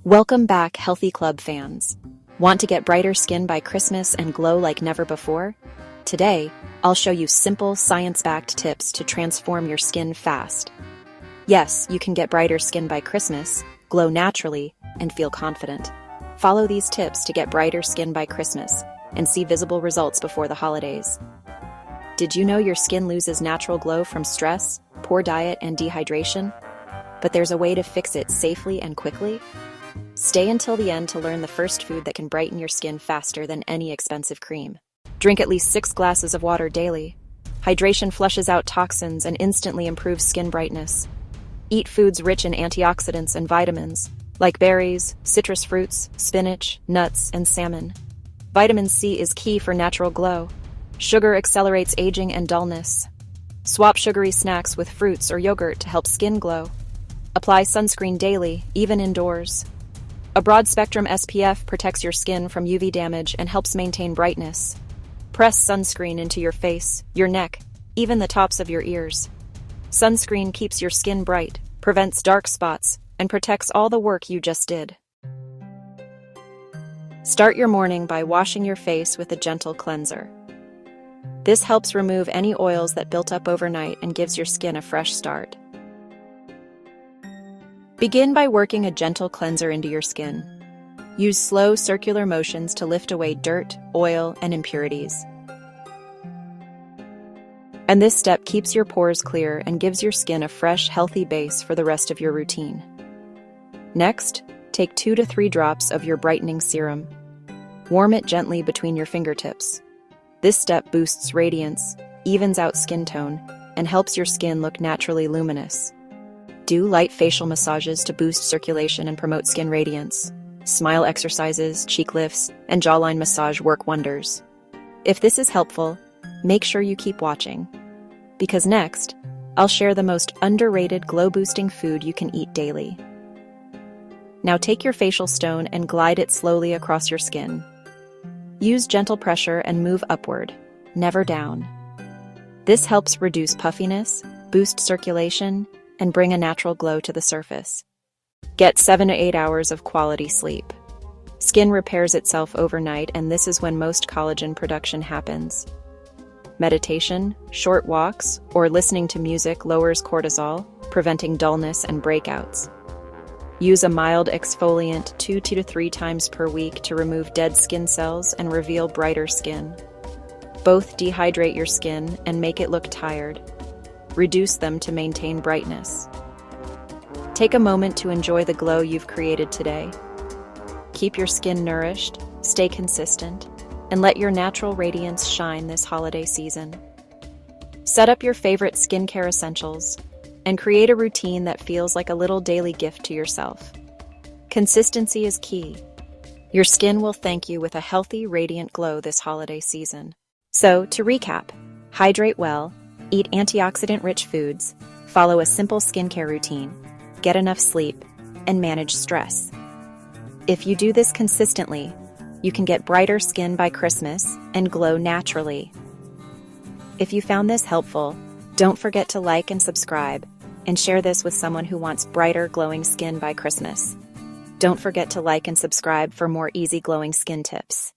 Welcome back, Healthy Club fans. Want to get brighter skin by Christmas and glow like never before? Today, I'll show you simple, science-backed tips to transform your skin fast. Yes, you can get brighter skin by Christmas, glow naturally, and feel confident. Follow these tips to get brighter skin by Christmas and see visible results before the holidays. Did you know your skin loses natural glow from stress, poor diet, and dehydration? But there's a way to fix it safely and quickly. Stay until the end to learn the first food that can brighten your skin faster than any expensive cream. Drink at least 6 glasses of water daily. Hydration flushes out toxins and instantly improves skin brightness. Eat foods rich in antioxidants and vitamins, like berries, citrus fruits, spinach, nuts, and salmon. Vitamin C is key for natural glow. Sugar accelerates aging and dullness. Swap sugary snacks with fruits or yogurt to help skin glow. Apply sunscreen daily, even indoors. A broad-spectrum SPF protects your skin from UV damage and helps maintain brightness. Press sunscreen into your face, your neck, even the tops of your ears. Sunscreen keeps your skin bright, prevents dark spots, and protects all the work you just did. Start your morning by washing your face with a gentle cleanser. This helps remove any oils that built up overnight and gives your skin a fresh start. Begin by working a gentle cleanser into your skin. Use slow circular motions to lift away dirt, oil, and impurities. And this step keeps your pores clear and gives your skin a fresh, healthy base for the rest of your routine. Next, take 2 to 3 drops of your brightening serum. Warm it gently between your fingertips. This step boosts radiance, evens out skin tone, and helps your skin look naturally luminous. Do light facial massages to boost circulation and promote skin radiance. Smile exercises, cheek lifts, and jawline massage work wonders. If this is helpful, make sure you keep watching. Because next, I'll share the most underrated glow-boosting food you can eat daily. Now take your facial stone and glide it slowly across your skin. Use gentle pressure and move upward, never down. This helps reduce puffiness, boost circulation, and bring a natural glow to the surface. Get 7 to 8 hours of quality sleep. Skin repairs itself overnight, and this is when most collagen production happens. Meditation, short walks, or listening to music lowers cortisol, preventing dullness and breakouts. Use a mild exfoliant 2 to 3 times per week to remove dead skin cells and reveal brighter skin. Both dehydrate your skin and make it look tired. Reduce them to maintain brightness. Take a moment to enjoy the glow you've created today. Keep your skin nourished, stay consistent, and let your natural radiance shine this holiday season. Set up your favorite skincare essentials and create a routine that feels like a little daily gift to yourself. Consistency is key. Your skin will thank you with a healthy, radiant glow this holiday season. So, to recap, hydrate well, eat antioxidant-rich foods, follow a simple skincare routine, get enough sleep, and manage stress. If you do this consistently, you can get brighter skin by Christmas and glow naturally. If you found this helpful, don't forget to like and subscribe, and share this with someone who wants brighter, glowing skin by Christmas. Don't forget to like and subscribe for more easy glowing skin tips.